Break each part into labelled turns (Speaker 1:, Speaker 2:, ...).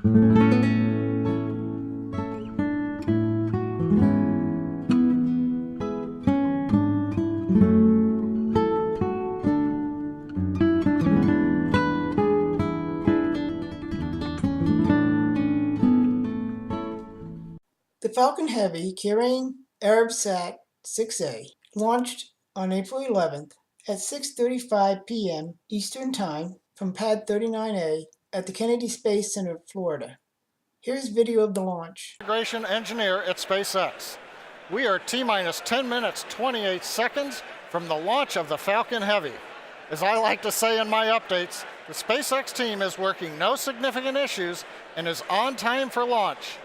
Speaker 1: The Falcon Heavy, carrying Arabsat 6A, launched on April 11th at 6:35 p.m. Eastern Time from Pad 39A at the Kennedy Space Center, Florida. Here's video of the launch.
Speaker 2: Integration engineer at SpaceX. We are T-minus 10 minutes, 28 seconds from the launch of the Falcon Heavy. As I like to say in my updates, the SpaceX team is working no significant issues and is on time for launch.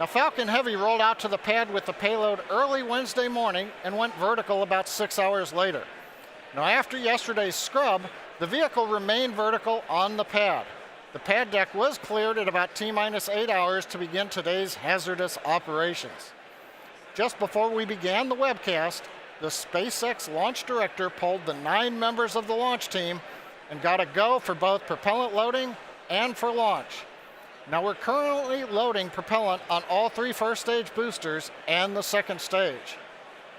Speaker 2: Now, Falcon Heavy rolled out to the pad with the payload early Wednesday morning and went vertical about 6 hours later. Now, after yesterday's scrub, the vehicle remained vertical on the pad. The pad deck was cleared at about T-minus 8 hours to begin today's hazardous operations. Just before we began the webcast, the SpaceX launch director pulled the 9 members of the launch team and got a go for both propellant loading and for launch. Now, we're currently loading propellant on all 3 first stage boosters and the second stage.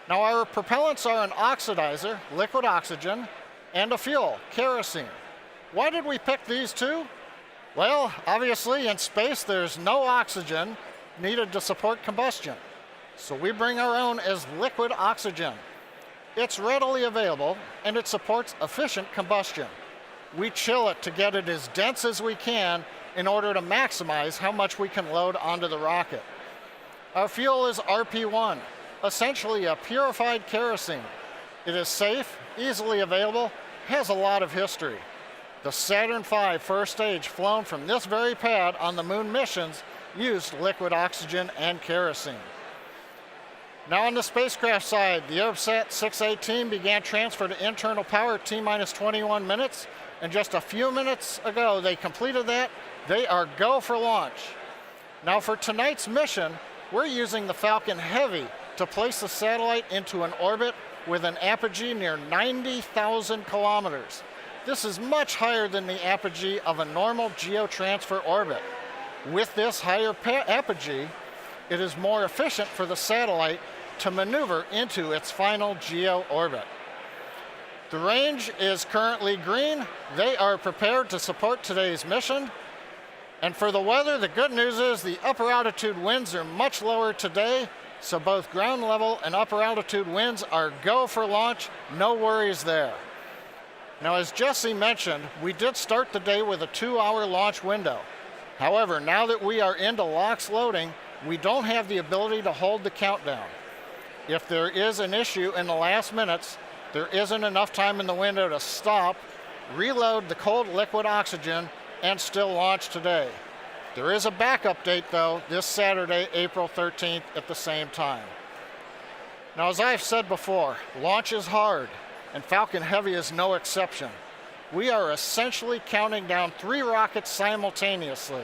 Speaker 2: Now, our propellants are an oxidizer, liquid oxygen, and a fuel, kerosene. Why did we pick these 2? Well, obviously in space there's no oxygen needed to support combustion. So we bring our own as liquid oxygen. It's readily available and it supports efficient combustion. We chill it to get it as dense as we can in order to maximize how much we can load onto the rocket. Our fuel is RP1, essentially a purified kerosene. It is safe, easily available, has a lot of history. The Saturn V first stage flown from this very pad on the moon missions used liquid oxygen and kerosene. Now on the spacecraft side, the Arabsat 6A team began transfer to internal power at T-minus 21 minutes, and just a few minutes ago they completed that. They are go for launch. Now for tonight's mission, we're using the Falcon Heavy to place the satellite into an orbit with an apogee near 90,000 kilometers. This is much higher than the apogee of a normal geotransfer orbit. With this higher apogee, it is more efficient for the satellite to maneuver into its final geo orbit. The range is currently green. They are prepared to support today's mission. And for the weather, the good news is the upper altitude winds are much lower today, so both ground level and upper altitude winds are go for launch, no worries there. Now, as Jesse mentioned, we did start the day with a 2-hour launch window. However, now that we are into LOX loading, we don't have the ability to hold the countdown. If there is an issue in the last minutes, there isn't enough time in the window to stop, reload the cold liquid oxygen, and still launch today. There is a backup date though, this Saturday, April 13th at the same time. Now, as I've said before, launch is hard, and Falcon Heavy is no exception. We are essentially counting down 3 rockets simultaneously.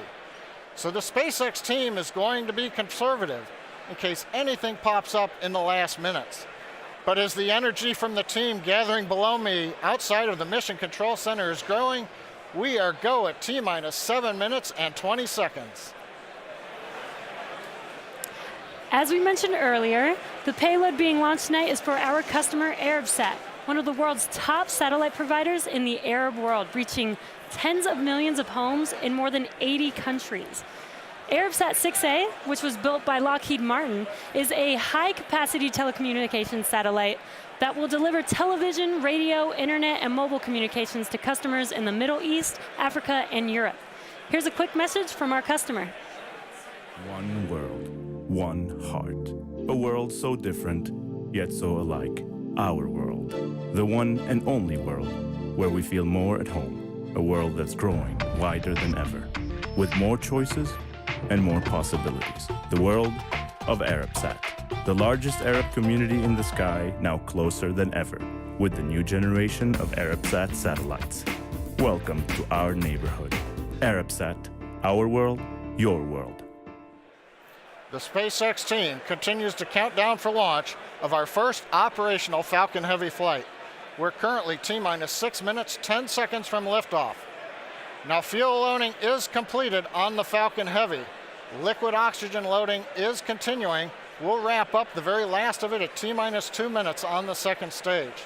Speaker 2: So the SpaceX team is going to be conservative in case anything pops up in the last minutes. But as the energy from the team gathering below me outside of the Mission Control Center is growing, we are go at T-minus 7 minutes and 20 seconds.
Speaker 3: As we mentioned earlier, the payload being launched tonight is for our customer Arabsat, one of the world's top satellite providers in the Arab world, reaching tens of millions of homes in more than 80 countries. Arabsat 6A, which was built by Lockheed Martin, is a high-capacity telecommunications satellite that will deliver television, radio, internet, and mobile communications to customers in the Middle East, Africa, and Europe. Here's a quick message from our customer.
Speaker 4: One world, one heart. A world so different, yet so alike. Our world. The one and only world where we feel more at home. A world that's growing wider than ever, with more choices and more possibilities. The world of Arabsat, the largest Arab community in the sky, now closer than ever, with the new generation of Arabsat satellites. Welcome to our neighborhood. Arabsat, our world, your world.
Speaker 2: The SpaceX team continues to count down for launch of our first operational Falcon Heavy flight. We're currently T-minus 6 minutes, 10 seconds from liftoff. Now, fuel loading is completed on the Falcon Heavy. Liquid oxygen loading is continuing. We'll wrap up the very last of it at T-minus 2 minutes on the second stage.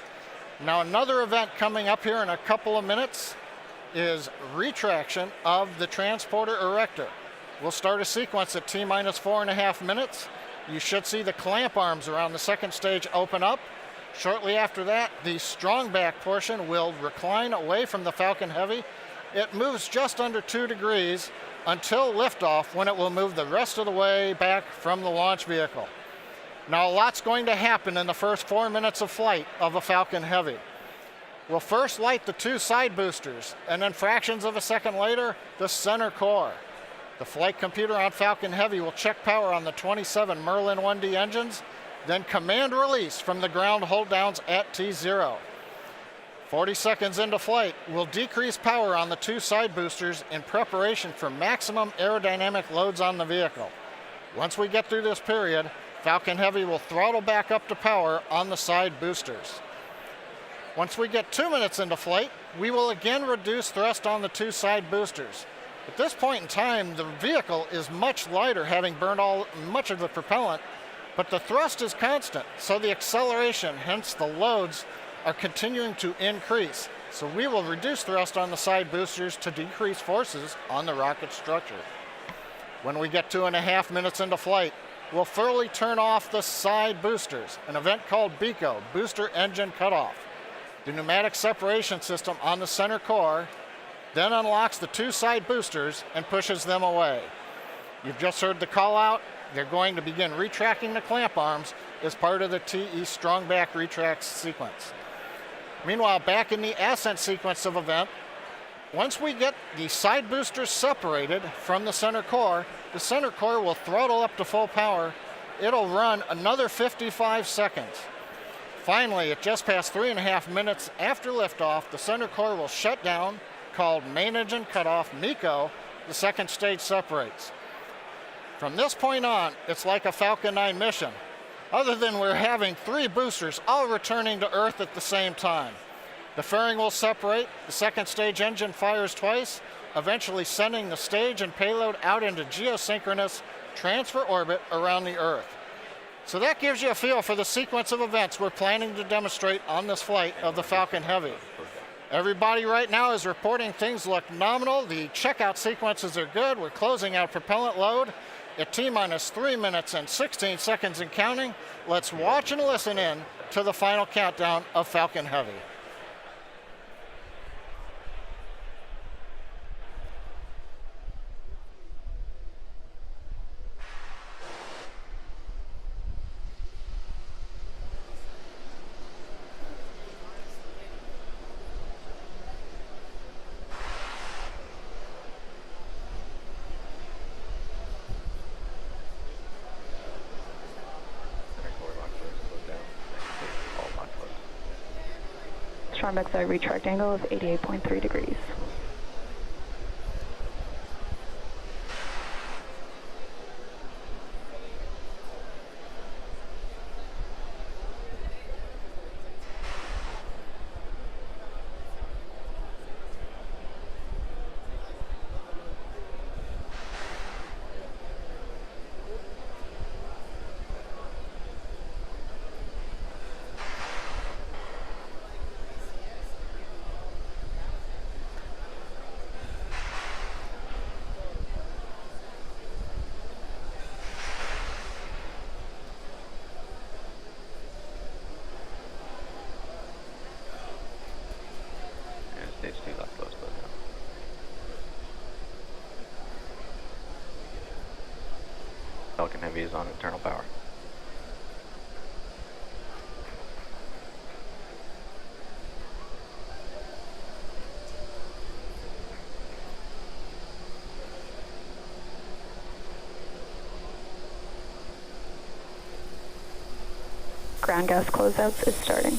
Speaker 2: Now, another event coming up here in a couple of minutes is retraction of the transporter erector. We'll start a sequence at T-minus 4.5 minutes. You should see the clamp arms around the second stage open up. Shortly after that, the strong back portion will recline away from the Falcon Heavy. It moves just under 2 degrees until liftoff, when it will move the rest of the way back from the launch vehicle. Now, a lot's going to happen in the first 4 minutes of flight of a Falcon Heavy. We'll first light the 2 side boosters, and then fractions of a second later, the center core. The flight computer on Falcon Heavy will check power on the 27 Merlin 1D engines, then command release from the ground hold downs at T0. 40 seconds into flight, we'll decrease power on the 2 side boosters in preparation for maximum aerodynamic loads on the vehicle. Once we get through this period, Falcon Heavy will throttle back up to power on the side boosters. Once we get 2 minutes into flight, we will again reduce thrust on the 2 side boosters. At this point in time, the vehicle is much lighter, having burned much of the propellant, but the thrust is constant, so the acceleration, hence the loads, are continuing to increase. So we will reduce thrust on the side boosters to decrease forces on the rocket structure. When we get 2.5 minutes into flight, we'll fully turn off the side boosters, an event called BECO, Booster Engine Cutoff. The pneumatic separation system on the center core then unlocks the 2 side boosters and pushes them away. You've just heard the call out. They're going to begin retracting the clamp arms as part of the TE strong back retract sequence. Meanwhile, back in the ascent sequence of event, once we get the side boosters separated from the center core will throttle up to full power. It'll run another 55 seconds. Finally, at just past 3.5 minutes after liftoff, the center core will shut down, called Main Engine Cutoff, MECO. The second stage separates. From this point on, it's like a Falcon 9 mission, other than we're having 3 boosters all returning to Earth at the same time. The fairing will separate, the second stage engine fires twice, eventually sending the stage and payload out into geosynchronous transfer orbit around the Earth. So that gives you a feel for the sequence of events we're planning to demonstrate on this flight of the Falcon Heavy. Everybody right now is reporting things look nominal. The checkout sequences are good. We're closing out propellant load at T-minus 3 minutes and 16 seconds and counting. Let's watch and listen in to the final countdown of Falcon Heavy.
Speaker 5: Strong backside retract angle of 88.3 degrees.
Speaker 6: Stage 2 left close now. Falcon Heavy is on internal power.
Speaker 5: Ground gas closeouts is starting.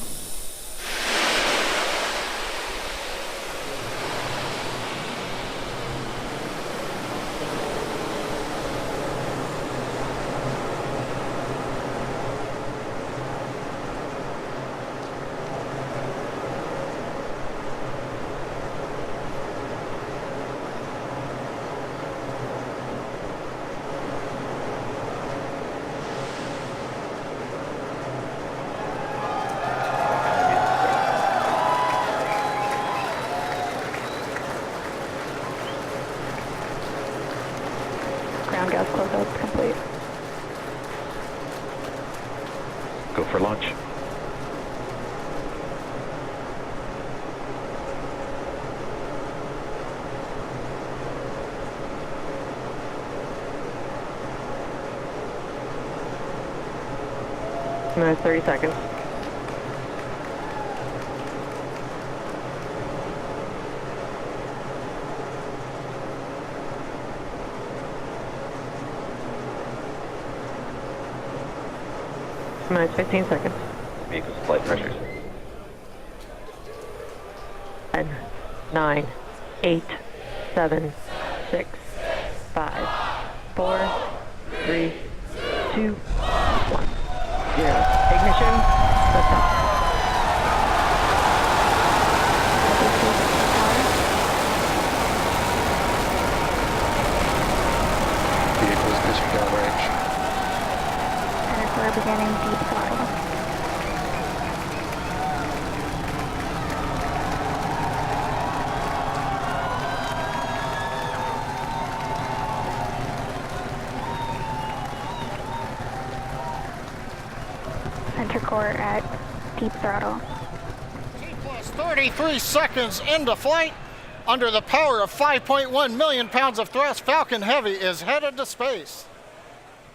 Speaker 5: Ground gas closeouts complete.
Speaker 6: Go for launch.
Speaker 5: Minutes 30 seconds. Minutes 15 seconds.
Speaker 6: Vehicle's flight pressures.
Speaker 5: 10, 9, 8, 7, 6, 5, 4, 3, 2, 1. 0. Ignition. Liftoff.
Speaker 6: Vehicle's pitching downrange.
Speaker 5: And we're beginning deep throttle. Center core at deep throttle.
Speaker 2: Plus 33 seconds into flight. Under the power of 5.1 million pounds of thrust, Falcon Heavy is headed to space.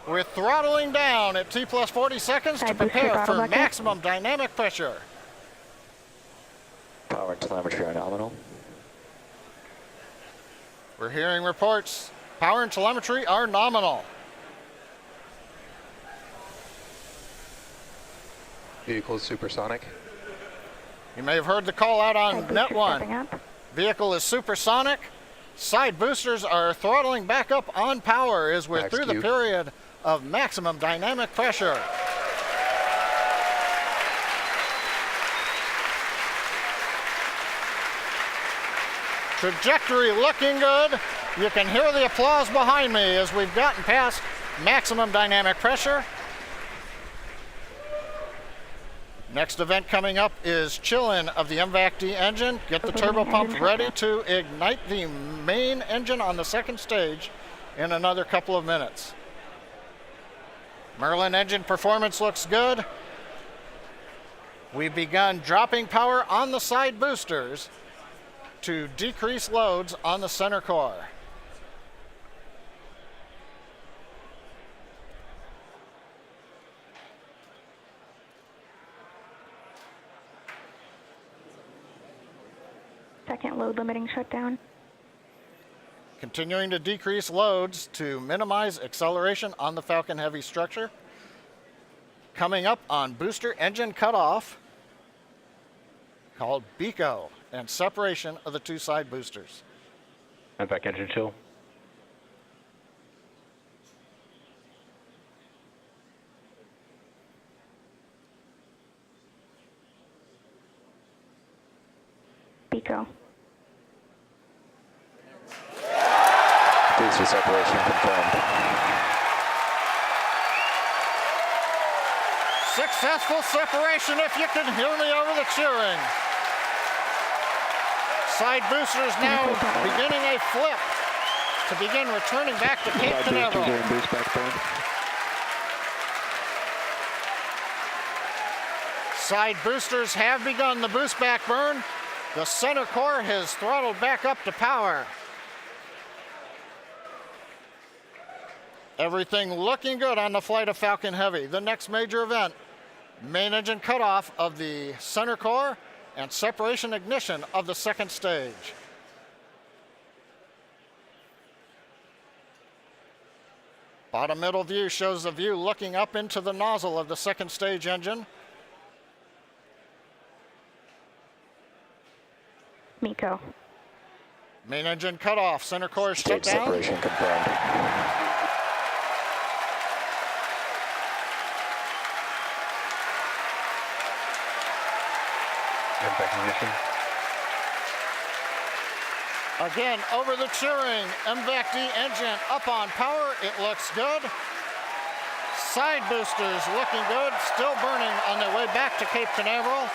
Speaker 2: We're throttling down at T plus 40 seconds to prepare for maximum dynamic pressure.
Speaker 6: Power and telemetry are nominal.
Speaker 2: We're hearing reports. Power and telemetry are nominal.
Speaker 6: Vehicle is supersonic.
Speaker 2: You may have heard the call out on Net 1. Vehicle is supersonic. Side boosters are throttling back up on power as we're through the period of maximum dynamic pressure. Trajectory looking good. You can hear the applause behind me as we've gotten past maximum dynamic pressure. Next event coming up is chill-in of the MVAC-D engine. Get the turbo pump ready to ignite the main engine on the second stage in another couple of minutes. Merlin engine performance looks good. We've begun dropping power on the side boosters to decrease loads on the center core.
Speaker 5: Second load limiting shutdown.
Speaker 2: Continuing to decrease loads to minimize acceleration on the Falcon Heavy structure. Coming up on booster engine cutoff, called BECO, and separation of the two side boosters.
Speaker 6: MVAC engine chill.
Speaker 5: BECO.
Speaker 6: Booster separation confirmed.
Speaker 2: Successful separation if you can hear me over the cheering. Side boosters now beginning a flip to begin returning back to Cape Canaveral. Side boosters have begun the boost back burn. The center core has throttled back up to power. Everything looking good on the flight of Falcon Heavy. The next major event, main engine cutoff of the center core and separation ignition of the second stage. Bottom middle view shows the view looking up into the nozzle of the second stage engine.
Speaker 5: MECO.
Speaker 2: Main engine cutoff, center core shut
Speaker 6: Stage
Speaker 2: down.
Speaker 6: separation confirmed. MVAC ignition.
Speaker 2: Again, over the cheering, MVAC-D engine up on power. It looks good. Side boosters looking good, still burning on their way back to Cape Canaveral.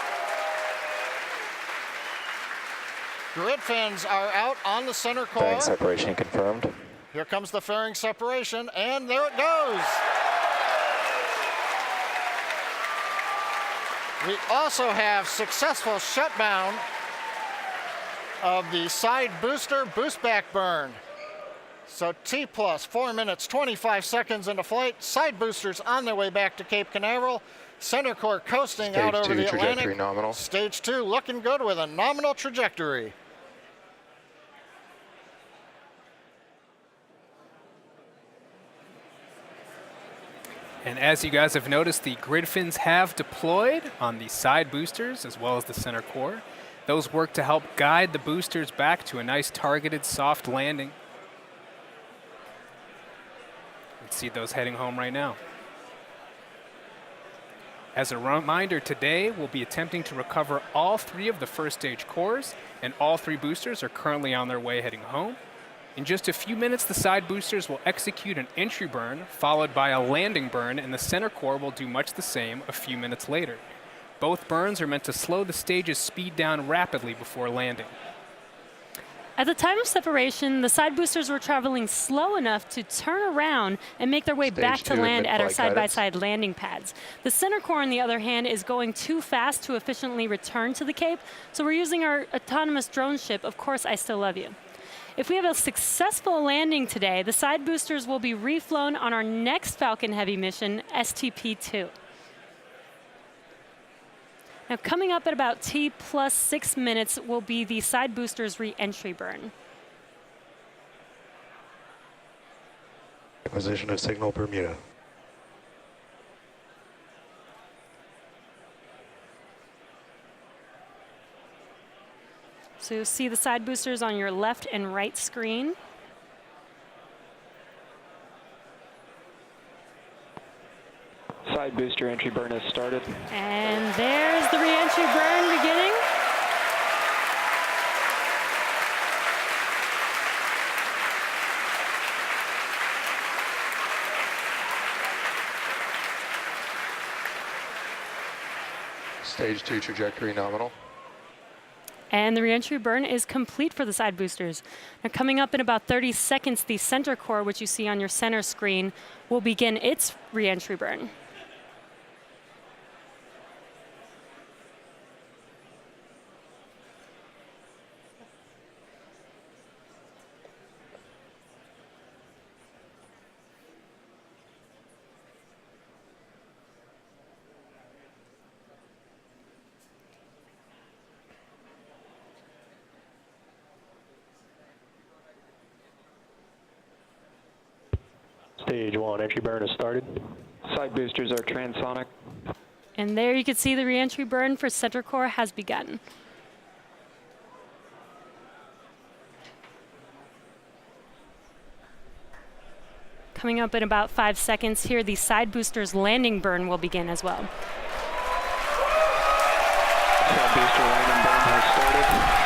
Speaker 2: Grid fins are out on the center core.
Speaker 6: Fang separation confirmed.
Speaker 2: Here comes the fairing separation, and there it goes. We also have successful shutdown of the side booster boost back burn. So T plus 4 minutes, 25 seconds into flight. Side boosters on their way back to Cape Canaveral. Center core coasting out over the Atlantic.
Speaker 6: Trajectory nominal.
Speaker 2: Stage 2 looking good with a nominal trajectory.
Speaker 7: And as you guys have noticed, the grid fins have deployed on the side boosters as well as the center core. Those work to help guide the boosters back to a nice targeted soft landing. Let's see those heading home right now. As a reminder, today we'll be attempting to recover all 3 of the first stage cores, and all 3 boosters are currently on their way heading home. In just a few minutes, the side boosters will execute an entry burn, followed by a landing burn, and the center core will do much the same a few minutes later. Both burns are meant to slow the stage's speed down rapidly before landing.
Speaker 3: At the time of separation, the side boosters were traveling slow enough to turn around and make their way
Speaker 6: Stage
Speaker 3: back to
Speaker 6: 2
Speaker 3: land at our
Speaker 6: mid-flight
Speaker 3: side-by-side landing pads. The center core, on the other hand, is going too fast to efficiently return to the Cape, so we're using our autonomous drone ship, Of Course I Still Love You. If we have a successful landing today, the side boosters will be reflown on our next Falcon Heavy mission, STP-2. Now, coming up at about T plus 6 minutes will be the side boosters re-entry burn.
Speaker 6: Acquisition of signal Bermuda.
Speaker 3: So you'll see the side boosters on your left and right screen.
Speaker 8: Side booster entry burn has started.
Speaker 3: And there's the re-entry burn beginning.
Speaker 6: Stage 2 trajectory nominal.
Speaker 3: And the re-entry burn is complete for the side boosters. Now, coming up in about 30 seconds, the center core, which you see on your center screen, will begin its re-entry burn.
Speaker 8: Stage 1 entry burn has started. Side boosters are transonic.
Speaker 3: And there you can see the re-entry burn for center core has begun. Coming up in about 5 seconds here, the side boosters landing burn will begin as well.
Speaker 8: Side booster landing burn has started.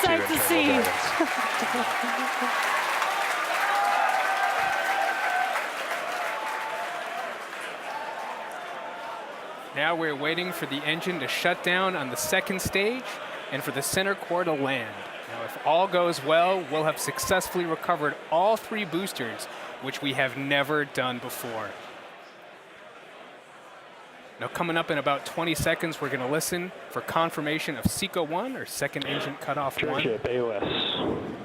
Speaker 3: Sight to see.
Speaker 7: Now we're waiting for the engine to shut down on the second stage and for the center core to land. Now, if all goes well, we'll have successfully recovered all 3 boosters, which we have never done before. Now, coming up in about 20 seconds, we're going to listen for confirmation of SECO 1, or second engine cutoff 1.
Speaker 8: Ship AOS.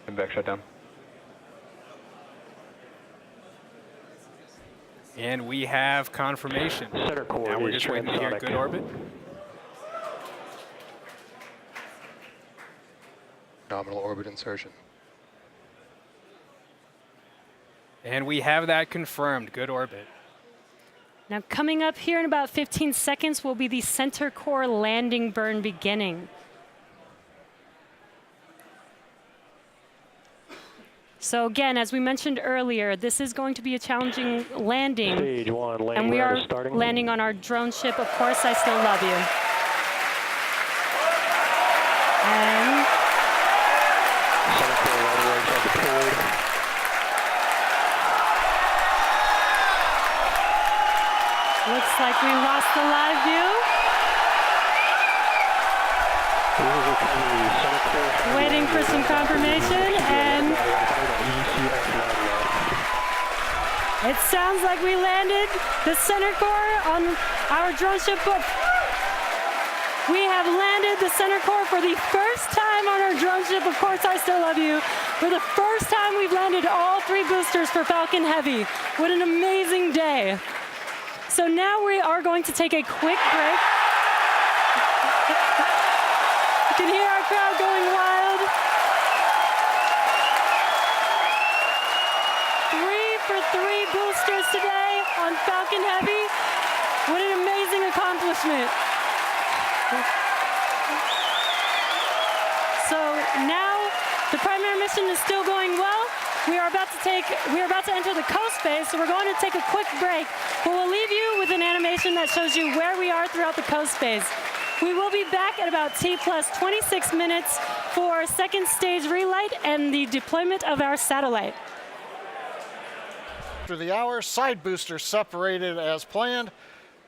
Speaker 6: And back shutdown.
Speaker 7: And we have confirmation.
Speaker 8: Center core
Speaker 7: Now we're
Speaker 8: is
Speaker 7: just waiting to hear
Speaker 8: transonic.
Speaker 7: good orbit.
Speaker 6: Nominal orbit insertion.
Speaker 7: And we have that confirmed. Good orbit.
Speaker 3: Now coming up here in about 15 seconds will be the center core landing burn beginning. So again, as we mentioned earlier, this is going to be a challenging landing.
Speaker 8: Stage 1, landing
Speaker 3: And we
Speaker 8: burn
Speaker 3: are
Speaker 8: is starting.
Speaker 3: landing on our drone ship, Of Course I Still Love You. And
Speaker 8: Center core landing legs are deployed.
Speaker 3: looks like we lost the live view.
Speaker 8: We will recover the center core.
Speaker 3: Waiting for some confirmation, and it sounds like we landed the center core on our drone ship. We have landed the center core for the first time on our drone ship, Of Course I Still Love You. For the first time, we've landed all 3 boosters for Falcon Heavy. What an amazing day. So now we are going to take a quick break. You can hear our crowd going wild. 3 for 3 boosters today on Falcon Heavy. What an amazing accomplishment. So now the primary mission is still going well. We are about to enter the coast phase, so we're going to take a quick break. But we'll leave you with an animation that shows you where we are throughout the coast phase. We will be back at about T plus 26 minutes for second stage relight and the deployment of our satellite.
Speaker 2: After the hour, side boosters separated as planned.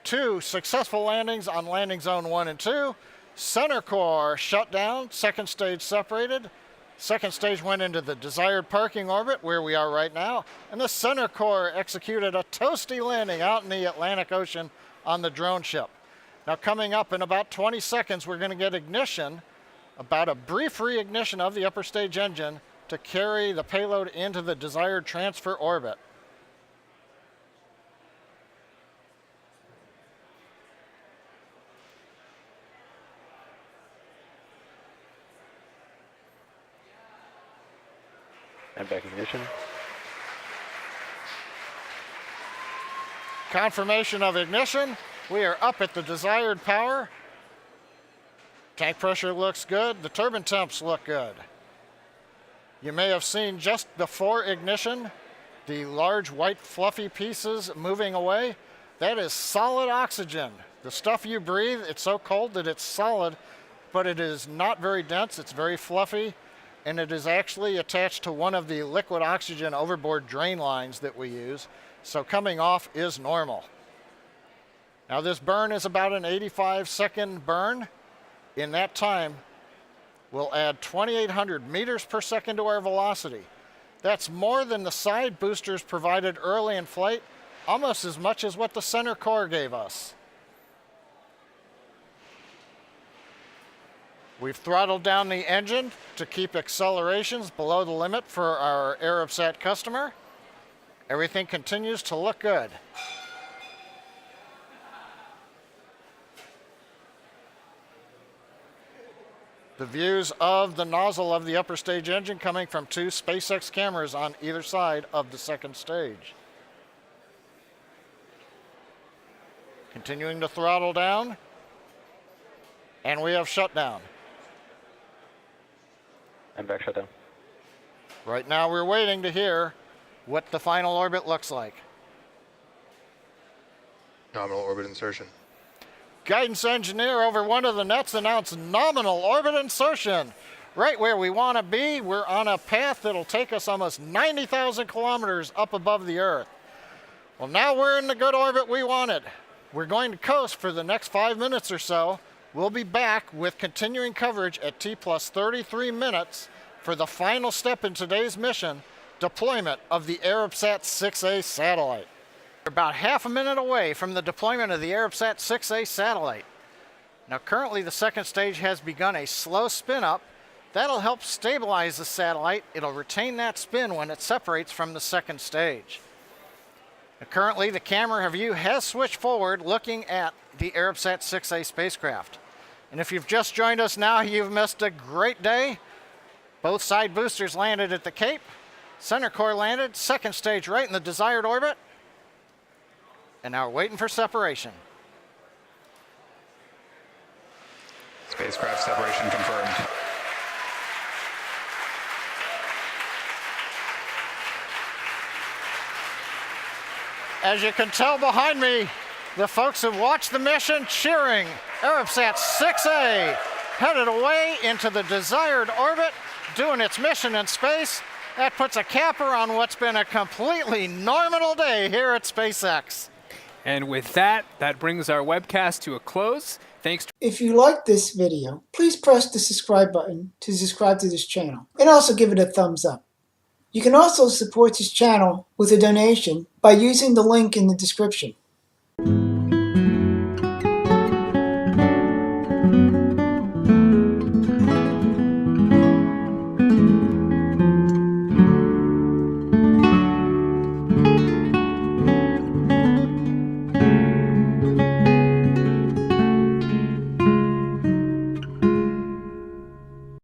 Speaker 2: 2 successful landings on landing zone 1 and 2. Center core shut down, second stage separated. Second stage went into the desired parking orbit where we are right now. And the center core executed a toasty landing out in the Atlantic Ocean on the drone ship. Now coming up in about 20 seconds, we're going to get ignition, about a brief reignition of the upper stage engine to carry the payload into the desired transfer orbit.
Speaker 8: And back ignition.
Speaker 2: Confirmation of ignition. We are up at the desired power. Tank pressure looks good. The turbine temps look good. You may have seen just before ignition the large white fluffy pieces moving away. That is solid oxygen. The stuff you breathe, it's so cold that it's solid, but it is not very dense. It's very fluffy, and it is actually attached to one of the liquid oxygen overboard drain lines that we use. So coming off is normal. Now this burn is about an 85-second burn. In that time, we'll add 2,800 meters per second to our velocity. That's more than the side boosters provided early in flight, almost as much as what the center core gave us. We've throttled down the engine to keep accelerations below the limit for our Arabsat customer. Everything continues to look good. The views of the nozzle of the upper stage engine coming from 2 SpaceX cameras on either side of the second stage. Continuing to throttle down, and we have shut down.
Speaker 8: And back shutdown.
Speaker 2: Right now we're waiting to hear what the final orbit looks like.
Speaker 6: Nominal orbit insertion.
Speaker 2: Guidance engineer over one of the nets announced nominal orbit insertion. Right where we want to be, we're on a path that'll take us almost 90,000 kilometers up above the Earth. Well, now we're in the good orbit we wanted. We're going to coast for the next 5 minutes or so. We'll be back with continuing coverage at T plus 33 minutes for the final step in today's mission, deployment of the Arabsat 6A satellite. We're about half a minute away from the deployment of the Arabsat 6A satellite. Now currently the second stage has begun a slow spin up. That'll help stabilize the satellite. It'll retain that spin when it separates from the second stage. Now, currently the camera view has switched forward looking at the Arabsat 6A spacecraft. And if you've just joined us now, you've missed a great day. Both side boosters landed at the Cape. Center core landed, second stage right in the desired orbit. And now we're waiting for separation.
Speaker 9: Spacecraft separation confirmed.
Speaker 2: As you can tell behind me, the folks who watched the mission cheering. Arabsat 6A headed away into the desired orbit, doing its mission in space. That puts a capper on what's been a completely normal day here at SpaceX.
Speaker 7: And with that, that brings our webcast to a close. Thanks.
Speaker 1: If you like this video, please press the subscribe button to subscribe to this channel, and also give it a thumbs up. You can also support this channel with a donation by using the link in the description.